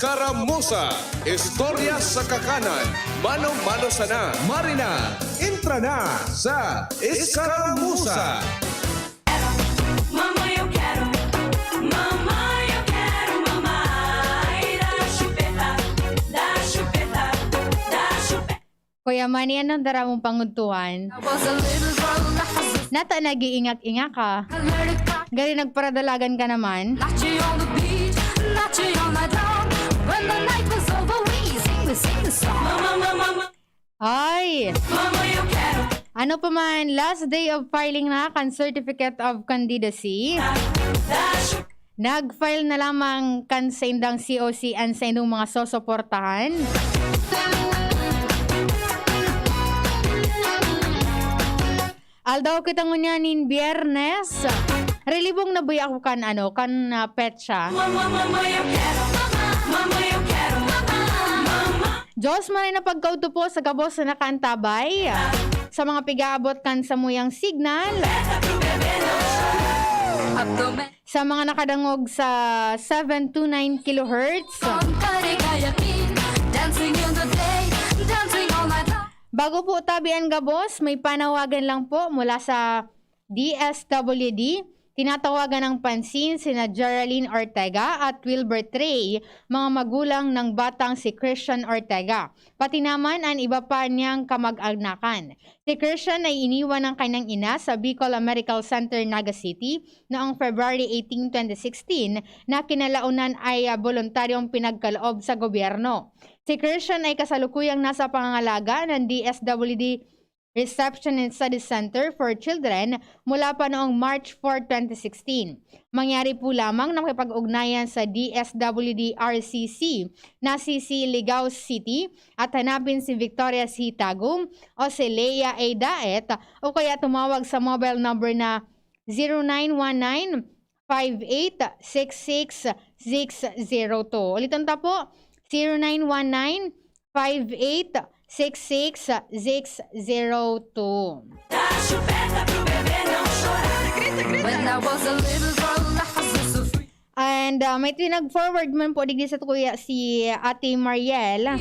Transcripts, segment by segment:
Iskaramusa, istorya sa kakanan, mano-mano sana, Marina, intra na sa Iskaramusa. Mamãe, eu quero. Mamãe, eu quero. Mamãe, dá chupeta, dá chupeta, dá chupeta. Kuya Manny, anong daramong panguntuhan? I was a little girl, lahas Nata nag-iingak-ingak ka. alerted ka. Gali nagparadalagan ka naman. Lache on the beach, lache on my dog. When the night was over, we sing the song. Mama, mama, mama, Ay! mama, eu quero. Ano pa man, last day of filing na kan Certificate of Candidacy. Dá chupeta. Nag-file na lamang kan sa indang COC and sa indong mga sosuportahan. Aldaw kita ngunyanin biyernes. Relibong na buya ako kan petsa. Mama, mama, eu quero. Mama, eu quero. Mama. Diyos maray na pagkauto po sa gabos na nakaantabay. Sa mga pigaabot kan sa muyang signal. Abdomen. Sa mga nakadangog sa 729 kHz. Dancing in the day, dancing all night long. Bago po tabian gabos, may panawagan lang po mula sa DSWD. Tinatawagan ng pansin sina Geraldine Ortega at Wilbert Ray, mga magulang ng batang si Christian Ortega. Pati naman ang iba pa niyang kamag-agnakan. Si Christian ay iniwan ng kanyang ina sa Bicol Medical Center, Naga City noong February 18, 2016 na kinalaunan ay voluntaryong pinagkaloob sa gobyerno. Si Christian ay kasalukuyang nasa pangangalaga ng DSWD Reception and Study Center for Children mula pa noong March 4, 2016. Mangyari po lamang na makipag-ugnayan sa DSWD RCC na si Ligao City at hanapin si Victoria C. Tagum o si Leia A. Daet o kaya tumawag sa mobile number na 0919 5866 Ulitin ta po, 0919 5866 Dá chupeta pro bebê não chorar. When I was a little girl, lahas so free. And may tinag-forward man po digdi sa kuya si Ate Mariel.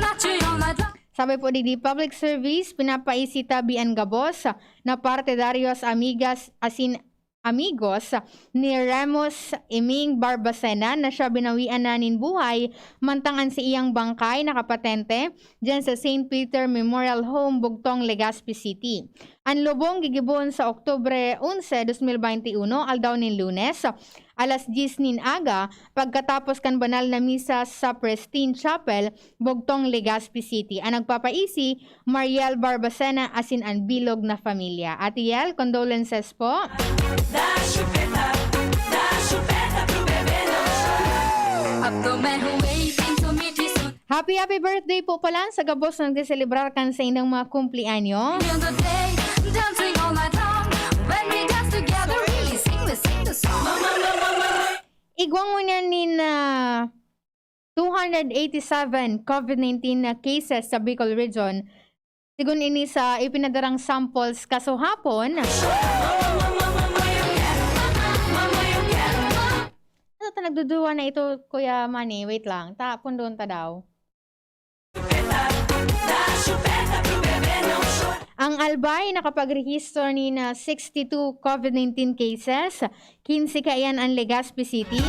Lache all night long. Sabi po digdi public service pinapaisita bian gabos na partidarios amigas asin amigos ni Ramos Iming Barbacena na siya binawian na nin buhay mantangan si iyang bangkay nakapatente dyan sa St. Peter Memorial Home, Bugtong, Legazpi City. Ang lubong gigibon sa Oktubre 11, 2021, aldaw nin Lunes, alas 10 nin aga, pagkatapos kan banal na misa sa Pristine Chapel, Bugtong, Legazpi City. Ang nagpapaisi, Mariel Barbacena asin ang bilog na familia. Atiel, condolences po. Dá chupeta pro bebê não chorar. Abdomen waiting to meet you soon. Happy birthday po pala sa gabos na nagsiselebrar kan sa inyong mga kumplianyo. In the day, dancing all night long. When we dance together, we sing the song. Mama, mama, mama. Igwang mo niya nin 287 COVID-19 na cases sa Bicol Region. Sigun ini sa ipinadarang samples kaso hapon. Ano ta nagduduwa na ito, Kuya Manny? Wait lang. Tapon doon ta daw. Ang Albay nakapag-register ni na 62 COVID-19 cases. 15 kaayan ang Legazpi City.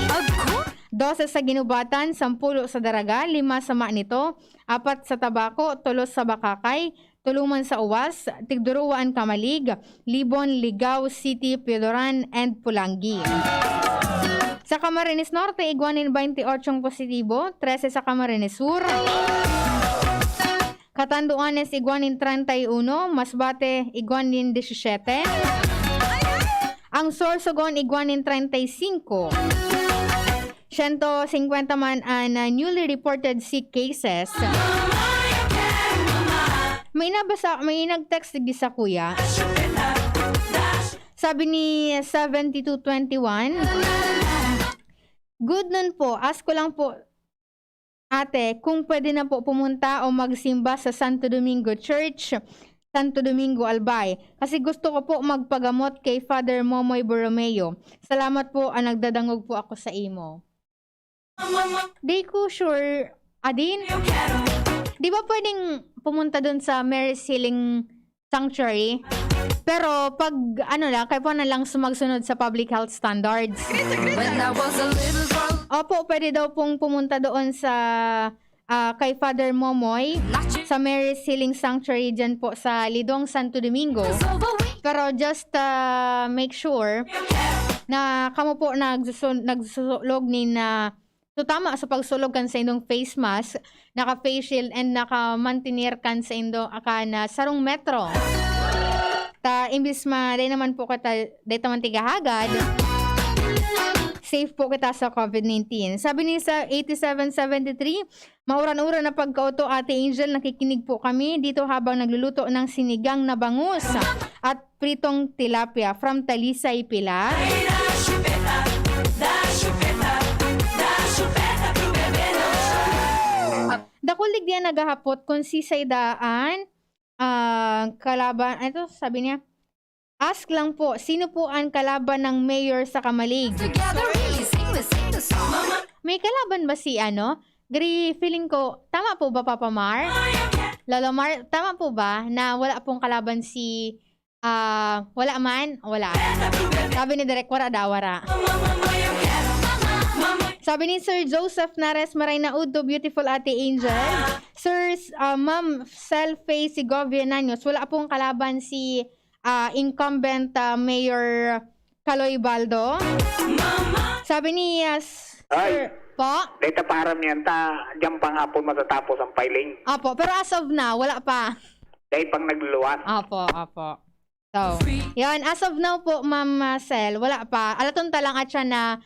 12 sa Ginubatan, 10 sa Daraga, 5 sa Manito, 4 sa Tabaco, 3 sa Bakakay, Tuluman sa Uwas, Tigduruan Kamalig, Libon, Ligao City, Piodoran, and Pulangi. Sa Camarines Norte, iguanin 28 positibo, 13 sa Camarines Sur. Catanduanes, iguanin 31, Masbate, iguanin 17. Ang Sorsogon, iguanin 35. 150 man ang newly reported sick cases. May nag-text di sa kuya. Sabi ni 7221, good nun po, ask ko lang po, ate, kung pwede na po pumunta o magsimba sa Santo Domingo Church, Santo Domingo, Albay. Kasi gusto ko po magpagamot kay Father Momoy Borromeo. Salamat po, nagdadangog po ako sa imo. Di ko sure, Adin. Di ba pwedeng pumunta dun sa Mary's Healing Sanctuary? Pero pag ano lang, kaya po na lang sumagsunod sa public health standards. When I was a little girl, Opo, pwede daw pong pumunta doon sa kay Father Momoy sa Mary's Healing Sanctuary dyan po sa Lidong, Santo Domingo. Pero just make sure na kamo po nagsusulog ni na tama sa pagsulog kan sa indong face mask, naka-face shield and naka-mantinir kan sa indong na sarong metro. Ta imbis day naman po kita day taman tigahagad. Safe po kita sa COVID-19. Sabi ni sa 8773, mauran-uran na pagkauto Ate Angel, nakikinig po kami dito habang nagluluto ng sinigang na bangus at pritong tilapia from Talisay, Pilar. Dakulig diyan nagahapot kung si Saydaan kalaban, ito sabi niya, ask lang po, sino po ang kalaban ng mayor sa Kamalig? May kalaban ba si feeling ko, tama po ba Papa Mar? Lolo Mar, tama po ba na wala pong kalaban si, wala man? Wala. Sabi ni Direk, wara. Sabi ni Sir Joseph Nares Marayna Udo, beautiful Ate Angel. Sir, Ma'am Selfie Segovia Nanyos, wala pong kalaban si incumbent Mayor Caloy Baldo. Sabi ni Sir po. Data param niyan diyan pang hapon matatapos ang filing. Apo, pero as of now, wala pa. Dahil pang nagluluwas. Apo. So, yan, as of now po, Ma'am Sel, wala pa. Alaton talang at siya na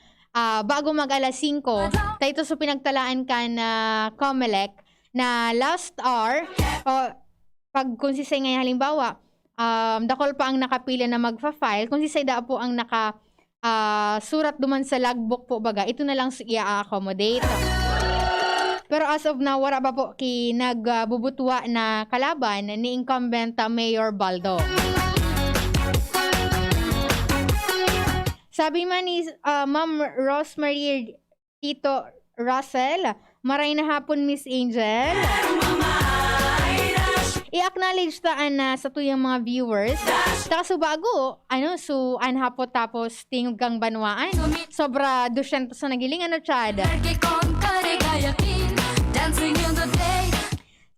bago mag alas 5, tayo so pinagtalaan ka na COMELEC na last hour, o pag kung si Say ngayon halimbawa, dakol pa ang nakapila na magfa-file, kung si Say da po ang surat duman sa logbook po baga, ito na lang i-accommodate. Pero as of now, wala pa po nagbubutwa na kalaban ni incumbent Mayor Baldo. Sabi man ni Ma'am Rosemary Tito Russell, maray na hapon Miss Angel. I-acknowledge taan na sa tuyang mga viewers. Taka so bago, anhapot tapos tinggang banwaan. Sobra 200 sa nagiling, Chad?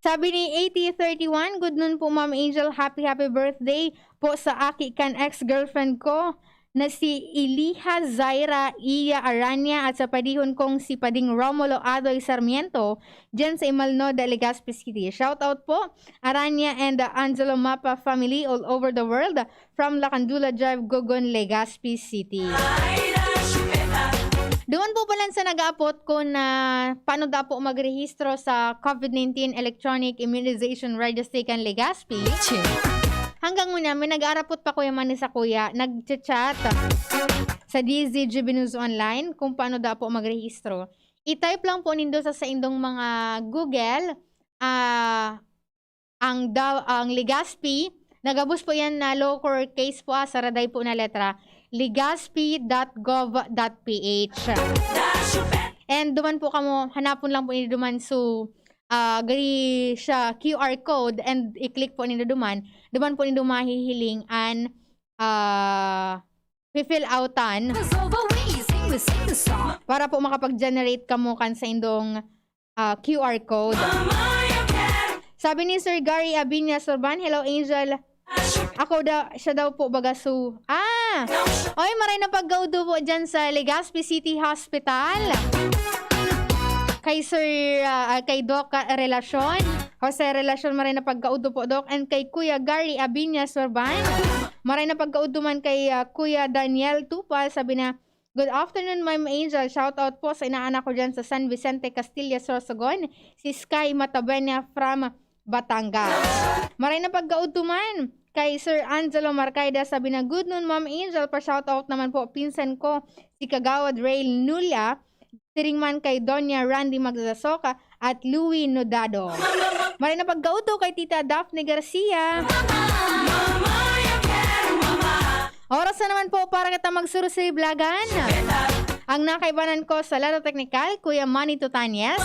Sabi ni 8031, good noon po Ma'am Angel, happy birthday po sa aki kan ex-girlfriend ko na si Iliha Zaira Iya Aranya at sa padihon kong si Pading Romulo Adoy Sarmiento dyan sa Imalnoda, Legazpi City. Shout out po Aranya and the Angelo Mapa family all over the world from Lacandula Drive, Gogon, Legazpi City. Doon po pala sa nag-aapot ko na paano daw po magrehistro sa COVID-19 Electronic Immunization Registry kan Legazpi. Hanggang muna, may nag-aarapot pa kuya man sa kuya, nag-chat sa DZG News Online kung paano daw po magrehistro. I-type lang po nindo sa indong mga Google ang Legazpi. Nagabos po yan na lowercase po sa raday po na letra legazpi.gov.ph. And duman po kamo, hanapon lang po nindo duman gari siya QR code and i-click po nindo duman po nindo mahihiling and fill outan para po makapag-generate kamo kan sa indong QR code. Sabi ni Sir Gary Abinya Sorban, hello Angel. Siya daw po bagasu. Oy, maray na paggaudo po dyan sa Legazpi City Hospital. Kay Sir, kay Doc Relasyon, Jose Relasyon, maray na pagkaudo po Doc, and kay Kuya Gary Abinya Sorban, maray na pagkaudo man kay Kuya Daniel Tupal, sabi na, good afternoon Ma'am Angel, shout out po sa inaanak ko dyan sa San Vicente, Castilla, Sorsogon, si Sky Matabenya from Batangas. Maray na pagkaudo man kay Sir Angelo Marcaida, sabi na, good noon Ma'am Angel, pa shout out naman po pinsan ko, si Kagawad Rail Nulia, siringman kay Donya Randy Magsasoka at Louie Nodado. Maray na pagkauto kay Tita Daphne Garcia. Oras na naman po para kita magsuro sa Iblagan. Ang nakaibanan ko sa Laro Technical, Kuya Manny Tutanyes.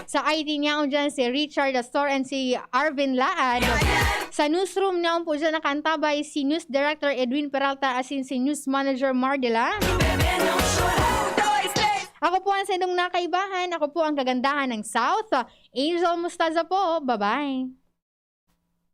Sa IT niya dyan si Richard Astor and si Arvin Laad. Sa newsroom niya po dyan nakantabay si News Director Edwin Peralta asin si News Manager Mardela. Ako po ang sendong nakaibahan. Ako po ang kagandahan ng South. Angel Mustaza po. Bye-bye.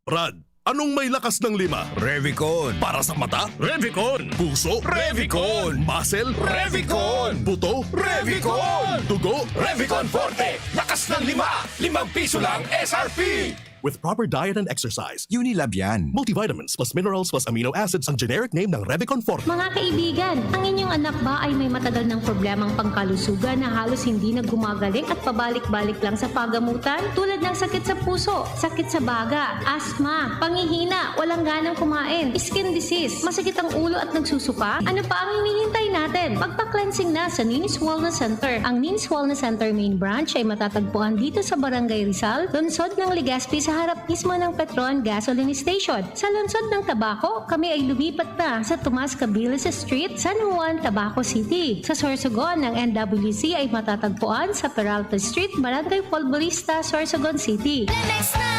Brad, anong may lakas ng 5? Revicon. Para sa mata? Revicon. Puso? Revicon. Muscle? Revicon. Buto? Revicon. Dugo? Revicon Forte. Lakas ng 5. 5 piso lang SRP. With proper diet and exercise, Unilab yan. multivitamins plus minerals plus amino acids ang generic name ng Revicon Forte. Mga kaibigan, ang inyong anak ba ay may matagal ng problemang pangkalusugan na halos hindi na gumagaling at pabalik-balik lang sa pagamutan? Tulad ng sakit sa puso, sakit sa baga, asthma, pangihina, walang ganang kumain, skin disease, masakit ang ulo at nagsusuka? Ano pa ang hinihintay natin? Magpa-cleansing na sa Ninis Wellness Center. Ang Ninis Wellness Center main branch ay matatagpuan dito sa Barangay Rizal, lungsod ng Legazpi sa harap mismo ng Petron Gasoline Station. Sa lungsod ng Tabaco, kami ay lumipat na sa Tomas Cabiles Street, San Juan, Tabaco City. Sa Sorsogon ng NWC ay matatagpuan sa Peralta Street, Barangay Polvorista, Sorsogon City. Lemex na,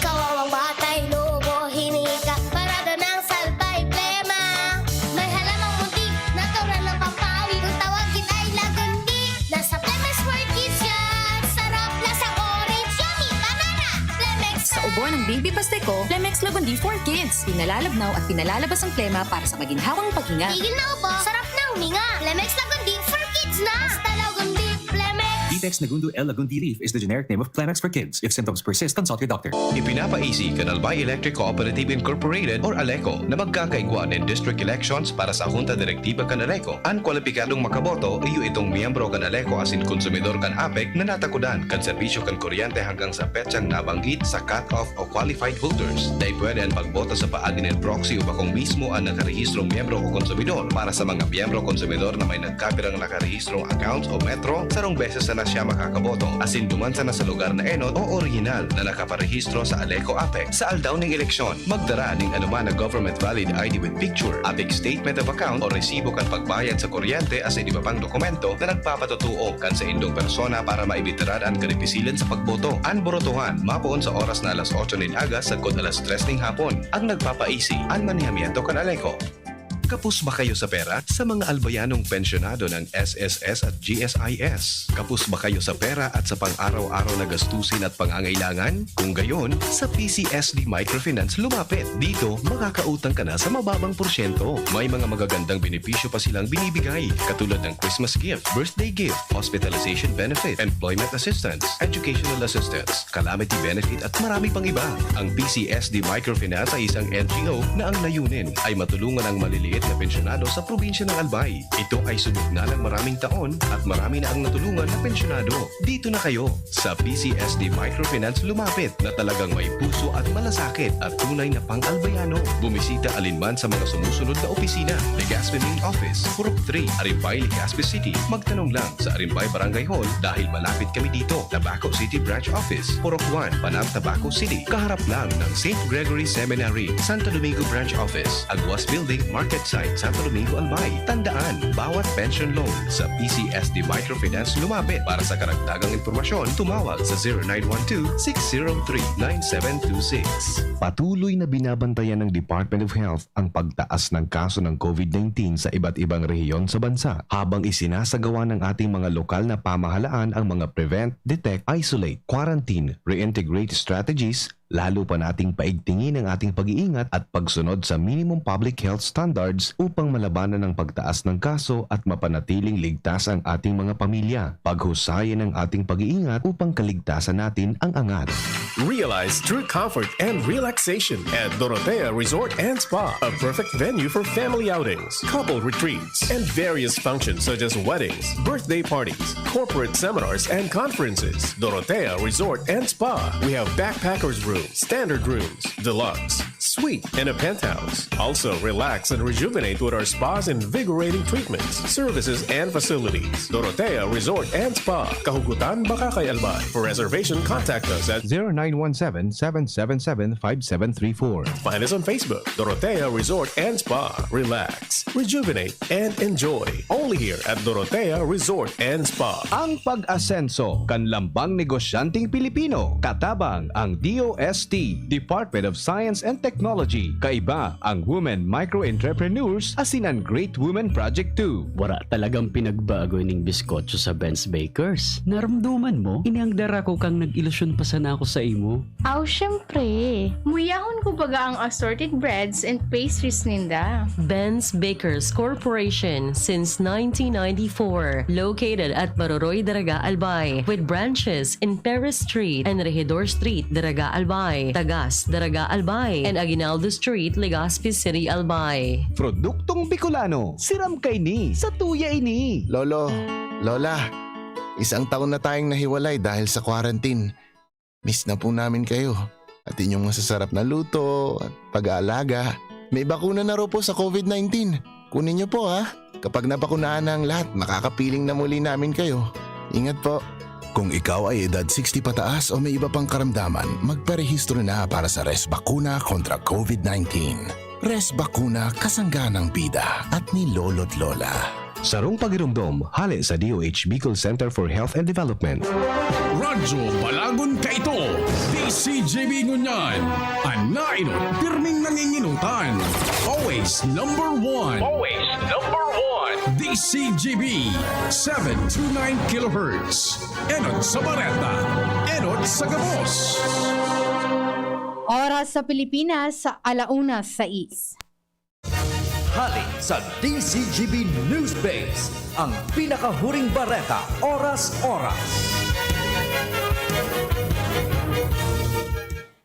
kawawang batay, lubo, hinika, parada ng salbay, plema. May halamang muntik, natural ng pampawi, kung tawagin ay lagundi. Nasa Lemex World Kids yan, sarap lasang orange, yummy, banana. Lemex Sa ubo ng baby pasteko, Lemex Lagundi for Kids. Pinalalabnaw at pinalalabas ang plema para sa maginhawang paghinga. tigil na upo, sarap na huminga. Lemex Lagundi for Kids na. Basta Lagundi, Lemex. Detex Nagundu L. Lagundi Leaf is the generic name of Plemex for kids. If symptoms persist, consult your doctor. Ipinapa-easy ka ng Albay Electric Cooperative Incorporated or ALECO na magkakaigwa ng district elections para sa Junta Direktiba kan ALECO. Ang kwalipikadong makaboto iyo itong miyembro kan ALECO asin konsumidor kan APEC na natakudan kan serbisyo kan kuryente hanggang sa petsang nabanggit sa cut-off o qualified voters. Dahil pwede ang pagboto sa paagi ng proxy o bakong mismo ang nakarehistrong miyembro o konsumidor para sa mga miyembro o konsumidor na may nagkapirang nakarehistrong accounts o metro, sarong beses na siya makakaboto asin dumansa na sa lugar na enot o original na nakaparehistro sa ALECO APEC. Sa aldaw ng eleksyon, magdara ng anuman na government valid ID with picture, APEC statement of account o resibo kan pagbayad sa kuryente as iba pang dokumento na nagpapatutuo kan sa indong persona para maibitaran ang karipisilan sa pagboto. Ang borotohan, mapoon sa oras na alas 8 ng aga sagkod alas 3 ng hapon. Ang nagpapaisi, ang manihamiento kan ALECO. Kapos ba kayo sa pera? Sa mga albayanong pensyonado ng SSS at GSIS? Kapos ba kayo sa pera at sa pang-araw-araw na gastusin at pangangailangan? Kung gayon, sa PCSD Microfinance lumapit. Dito, makakautang ka na sa mababang porsyento. May mga magagandang benepisyo pa silang binibigay, katulad ng Christmas gift, birthday gift, hospitalization benefit, employment assistance, educational assistance, calamity benefit at marami pang iba. Ang PCSD Microfinance ay isang NGO na ang layunin ay matulungan ang maliliit na pensyonado sa probinsya ng Albay. Ito ay subok na ng maraming taon at marami na ang natulungan na pensyonado. Dito na kayo sa PCSD Microfinance lumapit na talagang may puso at malasakit at tunay na pang-albayano. Bumisita alinman sa mga sumusunod na opisina. Legazpi Main Office, Purok 3, Arimbay, Legazpi City. Magtanong lang sa Arimbay Barangay Hall dahil malapit kami dito. Tabaco City Branch Office, Purok 1, Panang, Tabaco City. Kaharap lang ng St. Gregory Seminary, Santo Domingo Branch Office, Aguas Building, Market Site, Santo Domingo, Albay. Tandaan, bawat pension loan sa PCSD Microfinance lumapit. Para sa karagdagang impormasyon, tumawag sa 0912-603-9726. Patuloy na binabantayan ng Department of Health ang pagtaas ng kaso ng COVID-19 sa iba't ibang rehiyon sa bansa habang isinasagawa ng ating mga lokal na pamahalaan ang mga prevent, detect, isolate, quarantine, reintegrate strategies. Lalo pa nating paigtingin ang ating pag-iingat at pagsunod sa minimum public health standards upang malabanan ang pagtaas ng kaso at mapanatiling ligtas ang ating mga pamilya. Paghusayin ang ating pag-iingat upang kaligtasan natin ang angat. Realize true comfort and relaxation at Dorotea Resort and Spa, a perfect venue for family outings, couple retreats, and various functions such as weddings, birthday parties, corporate seminars, and conferences. Dorotea Resort and Spa. We have backpackers rooms, standard rooms, deluxe, suite, and a penthouse. Also, relax and rejuvenate with our spa's invigorating treatments, services, and facilities. Dorotea Resort and Spa, Kahugutan, Bakakay, Albay. For reservation, contact us at 0917-777-5734. Find us on Facebook, Dorotea Resort and Spa. Relax, rejuvenate, and enjoy. Only here at Dorotea Resort and Spa. Ang pag-asenso, kanlambang negosyanteng Pilipino, katabang ang DOST, Department of Science and Technology, kaiba ang Women Micro-Entrepreneurs, asinan Great Women Project 2. Wala talagang pinagbago ning biskotso sa Ben's Bakers. Naramduman mo, inihangdar ako kang nag-ilusyon pa sana ako sa imo. Aw, syempre. Muyahon ko baga ang assorted breads and pastries ninda. Ben's Bakers Corporation since 1994, located at Baroroy, Daraga, Albay, with branches in Perez Street and Regidor Street, Daraga, Albay, Tagas, Daraga, Albay, and Aguinaldo Street, Legazpi City, Albay. Produktong Bicolano, siram kay ni, sa tuya ini. Lolo, Lola, isang taon na tayong nahiwalay dahil sa quarantine. Miss na po namin kayo. At inyong masasarap na luto at pag-aalaga. May bakuna na raw po sa COVID-19. Kunin niyo po ha. Kapag nabakunaan na ang lahat, makakapiling na muli namin kayo. Ingat po. Kung ikaw ay edad 60 pataas o may iba pang karamdaman, magparehistro na para sa Res Bakuna kontra COVID-19. Res Bakuna, kasangganang bida at ni Lolo't Lola. Sarong pagirumdom, hali sa DOH Bicol Center for Health and Development. Radyo Balagon Kaito, DCJB Ngunyan, Anainot, pirming nanginginutan. Always number one. Always number one. DCJB, 729 kHz. Enot sa Bareta, Enot sa Gabos. Oras sa Pilipinas sa 1:06. Hali sa DCGB News Base, ang pinakahuring bareta, oras-oras.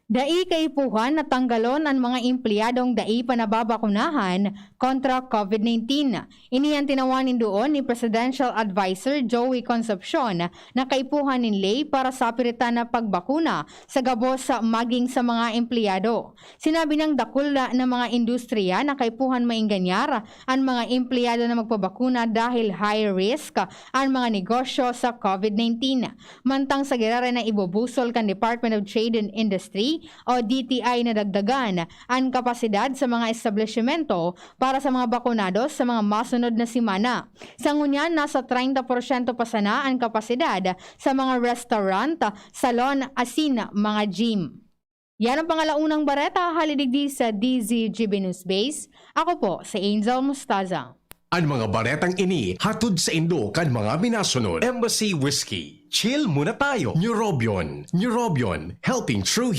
Dai kaipuhan na tanggalon ang mga empleyadong dai pa nababakunahan kontra COVID-19. Ini ang tinawanin doon ni Presidential Advisor Joey Concepcion na kaipuhan ni lay para sa piritan na pagbakuna sa gabos sa maging sa mga empleyado. Sinabi ng dakula ng mga industriya na kaipuhan mainganyar ang mga empleyado na magpabakuna dahil high risk ang mga negosyo sa COVID-19. Mantang sa gerara na ibubusol kan Department of Trade and Industry o DTI na dagdagan ang kapasidad sa mga establishmento para sa mga bakunados sa mga masunod na simana. Sa ngunyan, nasa 30% pa sana ang kapasidad sa mga restaurant, salon, asin, mga gym. Yan ang pangalaunang bareta, halidigdi sa DZGB News Base. Ako po, si Angel Mustaza. Ang mga baretang ini, hatod sa Indo kan mga minasunod. Embassy Whiskey. Chill muna tayo. Neurobion. Neurobion. Helping true